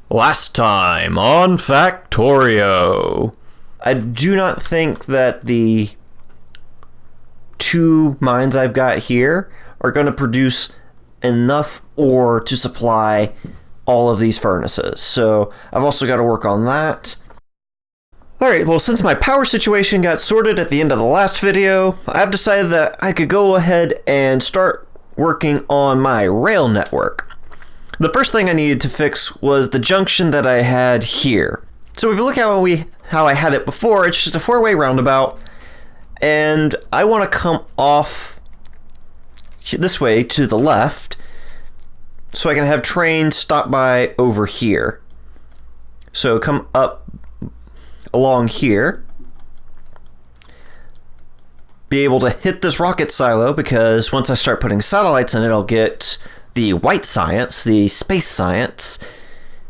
Last time on Factorio. I do not think that the two mines I've got here are going to produce enough ore to supply all of these furnaces. So I've also got to work on that. Alright, well, since my power situation got sorted at the end of the last video, I've decided that I could go ahead and start working on my rail network. The first thing I needed to fix was the junction that I had here. So if you look at how I had it before, it's just a four-way roundabout, and I want to come off this way to the left so I can have trains stop by over here. So come up along here, be able to hit this rocket silo, because once I start putting satellites in it, I'll get the white science, the space science,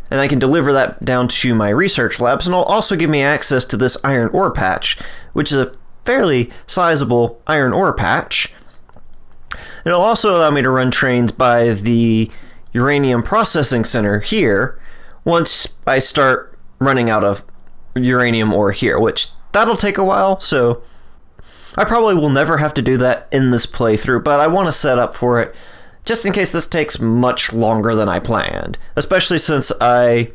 and I can deliver that down to my research labs, and it'll also give me access to this iron ore patch, which is a fairly sizable iron ore patch. It'll also allow me to run trains by the uranium processing center here once I start running out of uranium ore here, which that'll take a while, so I probably will never have to do that in this playthrough, but I want to set up for it just in case this takes much longer than I planned, especially since I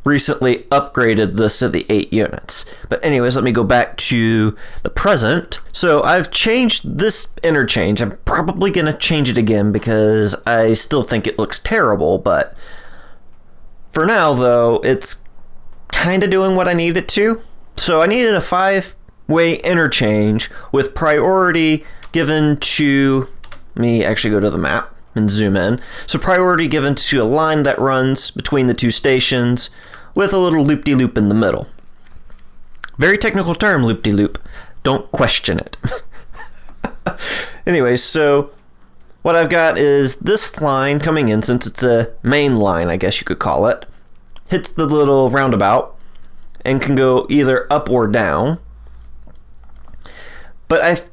recently upgraded this to the 8 units. But anyways, let me go back to the present. So I've changed this interchange. I'm probably going to change it again because I still think it looks terrible, but for now, though, it's kind of doing what I need it to. So I needed a 5-way interchange with priority given to... Let me actually go to the map and zoom in. So priority given to a line that runs between the two stations with a little loop-de-loop in the middle. Very technical term, loop-de-loop. Don't question it. Anyways, so what I've got is this line coming in, since it's a main line, I guess you could call it, hits the little roundabout and can go either up or down. But I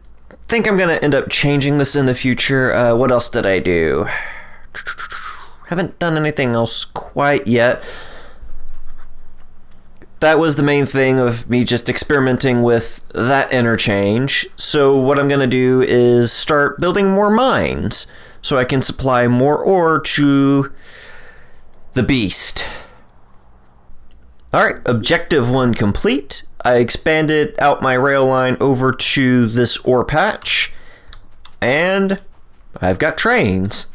think I'm going to end up changing this in the future. What else did I do? Haven't done anything else quite yet. That was the main thing of me just experimenting with that interchange. So what I'm going to do is start building more mines so I can supply more ore to the beast. Alright, objective 1 complete. I expanded out my rail line over to this ore patch, and I've got trains.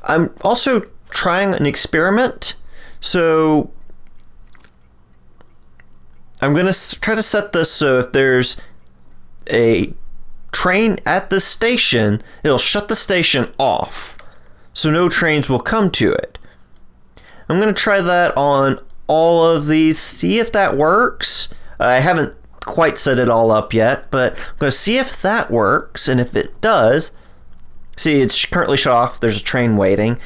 I'm also trying an experiment, so I'm going to try to set this so if there's a train at the station, it'll shut the station off, so no trains will come to it. I'm going to try that on all of these, see if that works. I haven't quite set it all up yet, but I'm going to see if that works, and if it does, see, it's currently shut off, there's a train waiting.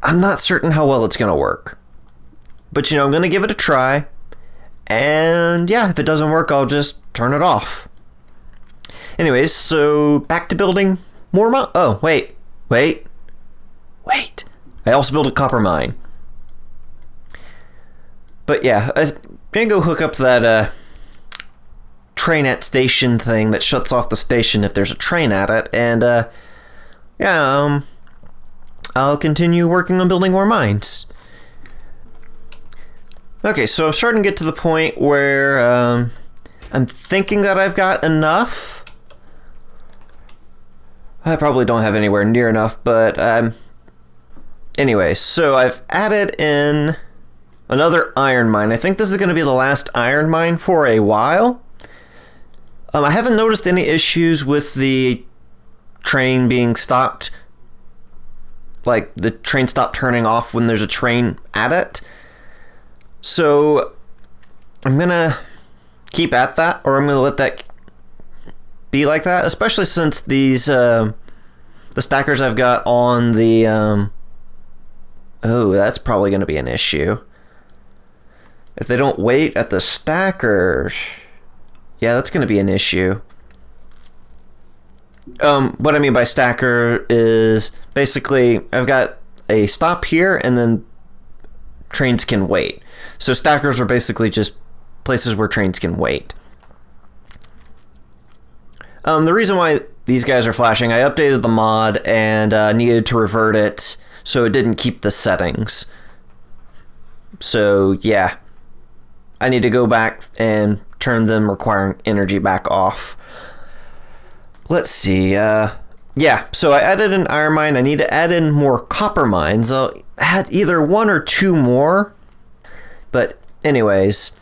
I'm not certain how well it's going to work. But, I'm going to give it a try, and yeah, if it doesn't work, I'll just turn it off. Anyways, so back to building more oh, wait. I also built a copper mine. But yeah, I'm going to go hook up that train at station thing that shuts off the station if there's a train at it, and I'll continue working on building more mines. Okay, so I'm starting to get to the point where I'm thinking that I've got enough. I probably don't have anywhere near enough, but anyway, so I've added in another iron mine. I think this is going to be the last iron mine for a while. I haven't noticed any issues with the train being stopped. Like, the train stopped turning off when there's a train at it. So, I'm going to keep at that, or I'm going to let that be like that, especially since these, the stackers I've got on the, oh, that's probably going to be an issue. If they don't wait at the stackers, yeah, that's going to be an issue. What I mean by stacker is basically I've got a stop here, and then trains can wait. So stackers are basically just places where trains can wait. The reason why these guys are flashing, I updated the mod and needed to revert it so it didn't keep the settings. So yeah, I need to go back and turn them requiring energy back off. Let's see, yeah, so I added an iron mine. I need to add in more copper mines. I'll add either 1 or 2 more. But anyways,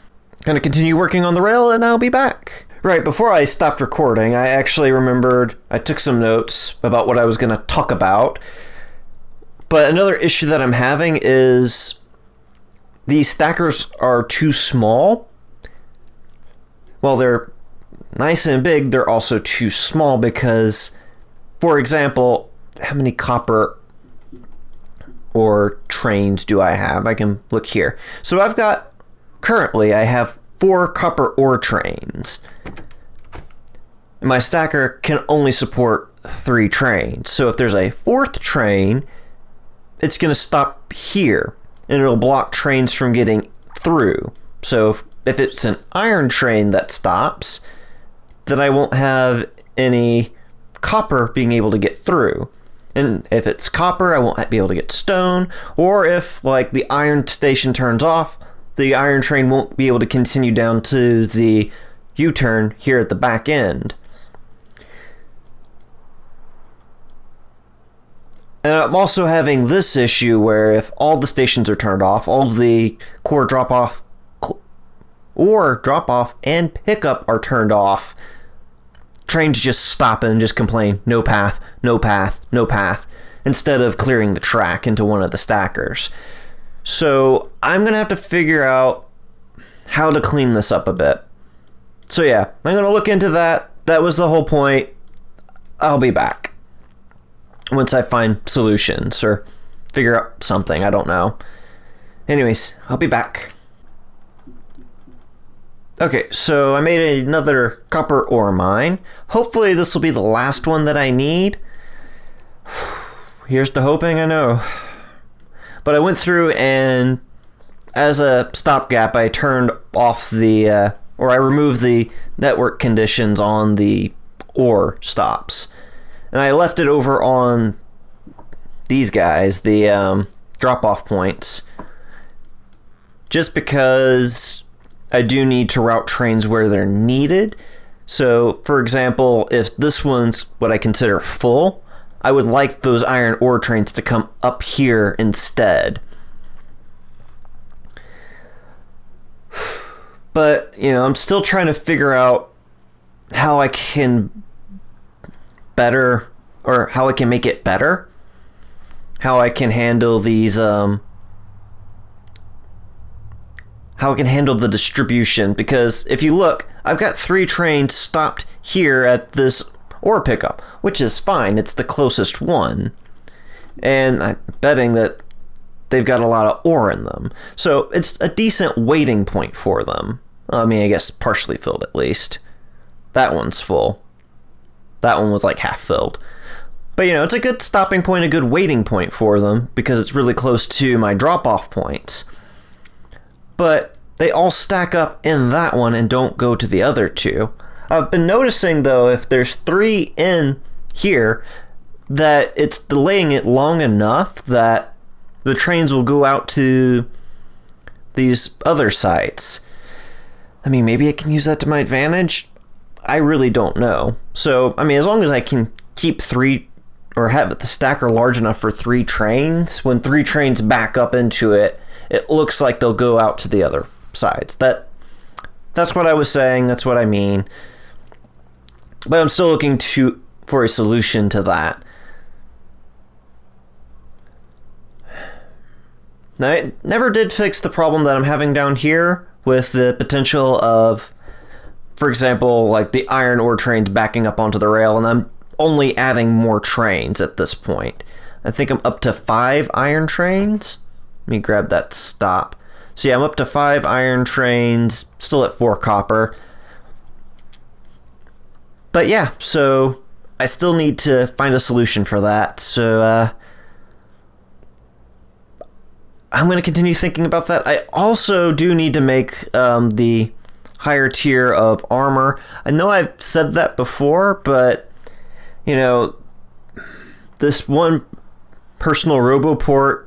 gonna continue working on the rail and I'll be back. Right, before I stopped recording, I actually remembered, I took some notes about what I was gonna talk about. But another issue that I'm having is these stackers are too small. While they're nice and big, they're also too small because, for example, how many copper ore trains do I have? I can look here. So currently I have 4 copper ore trains. My stacker can only support 3 trains. So if there's a 4th train, it's going to stop here and it'll block trains from getting through. So if it's an iron train that stops, then I won't have any copper being able to get through. And if it's copper, I won't be able to get stone. Or if like the iron station turns off, the iron train won't be able to continue down to the U-turn here at the back end. And I'm also having this issue where if all the stations are turned off, all of the core drop-off and pickup are turned off, trains just stop and just complain, no path, no path, no path, instead of clearing the track into one of the stackers. So I'm going to have to figure out how to clean this up a bit. So yeah, I'm going to look into that. That was the whole point. I'll be back once I find solutions or figure out something. I don't know. Anyways, I'll be back. Okay, so I made another copper ore mine. Hopefully this will be the last one that I need. Here's to hoping, I know. But I went through and as a stopgap, I turned off I removed the network conditions on the ore stops. And I left it over on these guys, the drop-off points, just because I do need to route trains where they're needed. So, for example, if this one's what I consider full, I would like those iron ore trains to come up here instead. But, I'm still trying to figure out how I can how I can make it better. How I can handle these, how I can handle the distribution, because if you look, I've got 3 trains stopped here at this ore pickup, which is fine. It's the closest one. And I'm betting that they've got a lot of ore in them. So it's a decent waiting point for them. I mean, I guess partially filled at least. That one's full. That one was like half filled. But it's a good stopping point, a good waiting point for them, because it's really close to my drop-off points. But they all stack up in that one and don't go to the other 2. I've been noticing, though, if there's 3 in here, that it's delaying it long enough that the trains will go out to these other sites. I mean, maybe I can use that to my advantage. I really don't know. So, I mean, as long as I can keep 3 or have the stacker large enough for 3 trains, when 3 trains back up into it, it looks like they'll go out to the other sides. That's what I was saying. That's what I mean. But I'm still looking for a solution to that. Now, it never did fix the problem that I'm having down here with the potential of, for example, like the iron ore trains backing up onto the rail, and I'm only adding more trains at this point. I think I'm up to 5 iron trains. Let me grab that stop. So yeah, I'm up to 5 iron trains, still at 4 copper. But yeah, so I still need to find a solution for that. So I'm going to continue thinking about that. I also do need to make the higher tier of armor. I know I've said that before, but, you know, this one personal roboport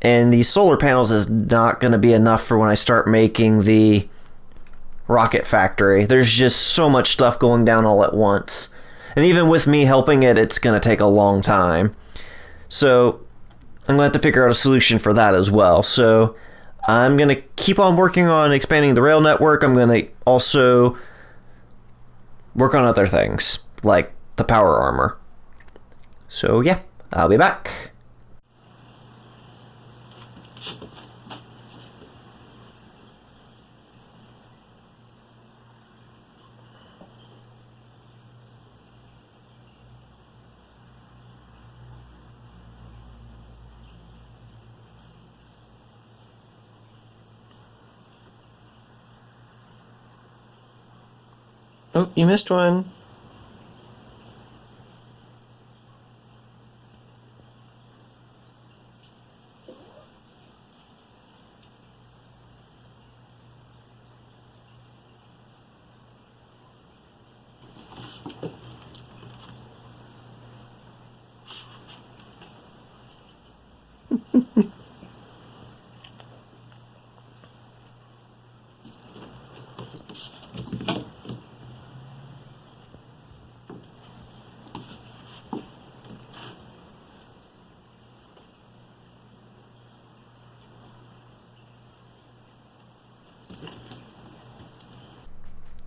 and these solar panels is not going to be enough for when I start making the rocket factory. There's just so much stuff going down all at once. And even with me helping it, it's going to take a long time. So I'm going to have to figure out a solution for that as well. So I'm going to keep on working on expanding the rail network. I'm going to also work on other things, like the power armor. So yeah, I'll be back. Oh, you missed one.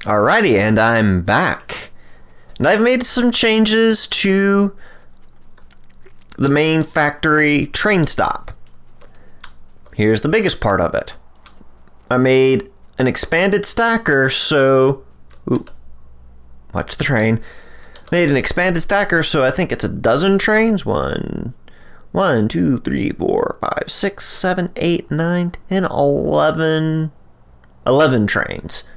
Alrighty, and I'm back. And I've made some changes to the main factory train stop. Here's the biggest part of it. I made an expanded stacker, so... Ooh, watch the train. Made an expanded stacker, so I think it's a dozen trains. 1, 2, 3, 4, 5, 6, 7, 8, 9, 10, 11 trains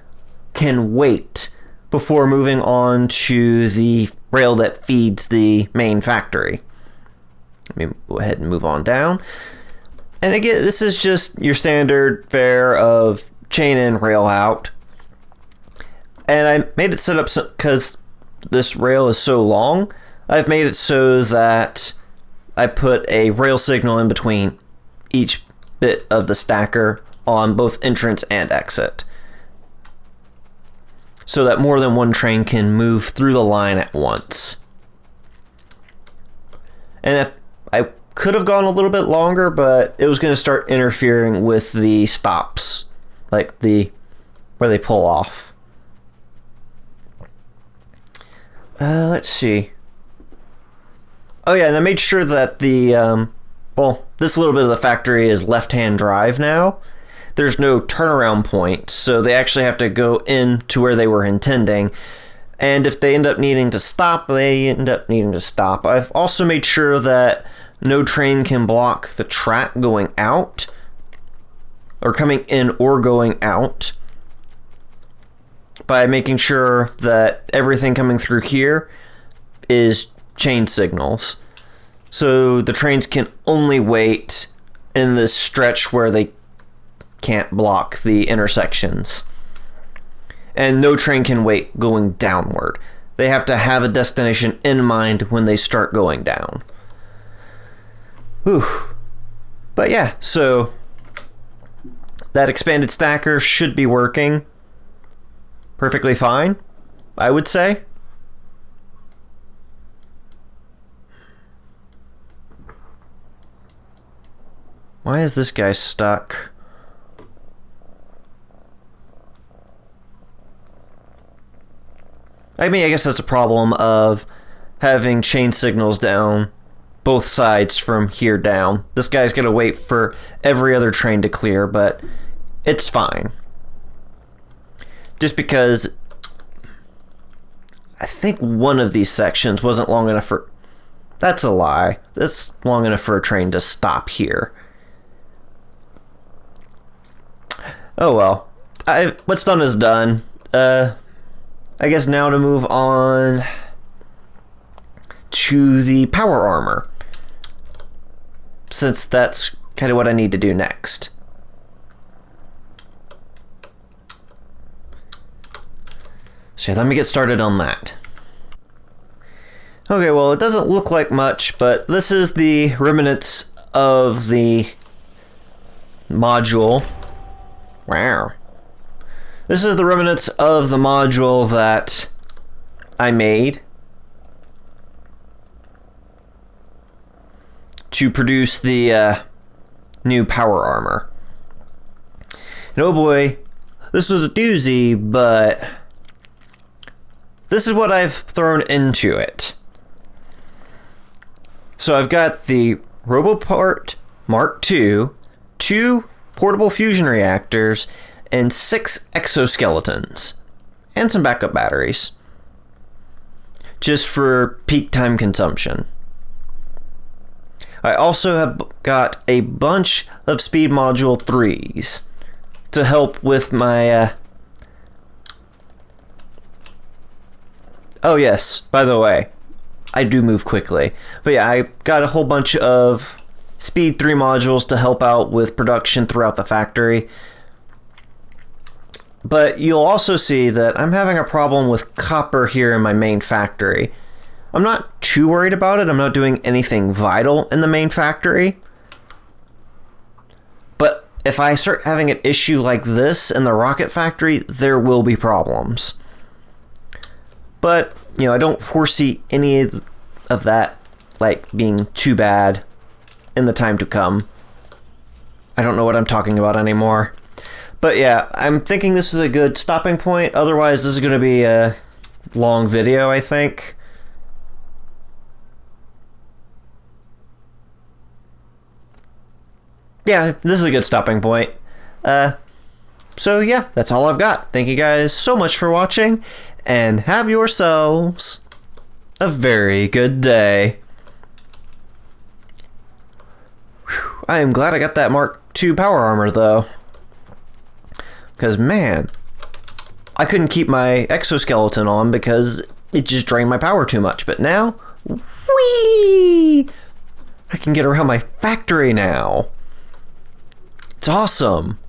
can wait before moving on to the rail that feeds the main factory. Let me go ahead and move on down. And again, this is just your standard fare of chain in, rail out. And I made it set up because this rail is so long, I've made it so that I put a rail signal in between each bit of the stacker on both entrance and exit, so that more than one train can move through the line at once. And if I could have gone a little bit longer, but it was going to start interfering with the stops, like the where they pull off. Let's see. Oh yeah, and I made sure that the this little bit of the factory is left-hand drive now. There's no turnaround point, so they actually have to go in to where they were intending. And if they end up needing to stop, they end up needing to stop. I've also made sure that no train can block the track going out, or coming in or going out, by making sure that everything coming through here is chain signals. So the trains can only wait in this stretch where they can't block the intersections. And no train can wait going downward. They have to have a destination in mind when they start going down. Whew. But yeah, so that expanded stacker should be working perfectly fine, I would say. Why is this guy stuck? I mean, I guess that's a problem of having chain signals down both sides from here down. This guy's gonna wait for every other train to clear, but it's fine. Just because I think one of these sections wasn't long enough for... That's a lie. It's long enough for a train to stop here. Oh well. What's done is done. I guess now to move on to the power armor, since that's kind of what I need to do next. So let me get started on that. Okay, well, it doesn't look like much, but this is the remnants of the module. Wow. This is the remnants of the module that I made to produce the new power armor. And oh boy, this was a doozy, but this is what I've thrown into it. So I've got the Roboport Mark II, 2 portable fusion reactors, and 6 exoskeletons, and some backup batteries, just for peak time consumption. I also have got a bunch of Speed Module 3s to help with my... Oh yes, by the way, I do move quickly. But yeah, I got a whole bunch of Speed 3 modules to help out with production throughout the factory. But you'll also see that I'm having a problem with copper here in my main factory. I'm not too worried about it. I'm not doing anything vital in the main factory. But if I start having an issue like this in the rocket factory, there will be problems. But, you know, I don't foresee any of that, like, being too bad in the time to come. I don't know what I'm talking about anymore. But yeah, I'm thinking this is a good stopping point. Otherwise, this is going to be a long video, I think. Yeah, this is a good stopping point. So yeah, that's all I've got. Thank you guys so much for watching, and have yourselves a very good day. Whew, I am glad I got that Mark II power armor, though. Because, man, I couldn't keep my exoskeleton on because it just drained my power too much. But now, whee! I can get around my factory now. It's awesome.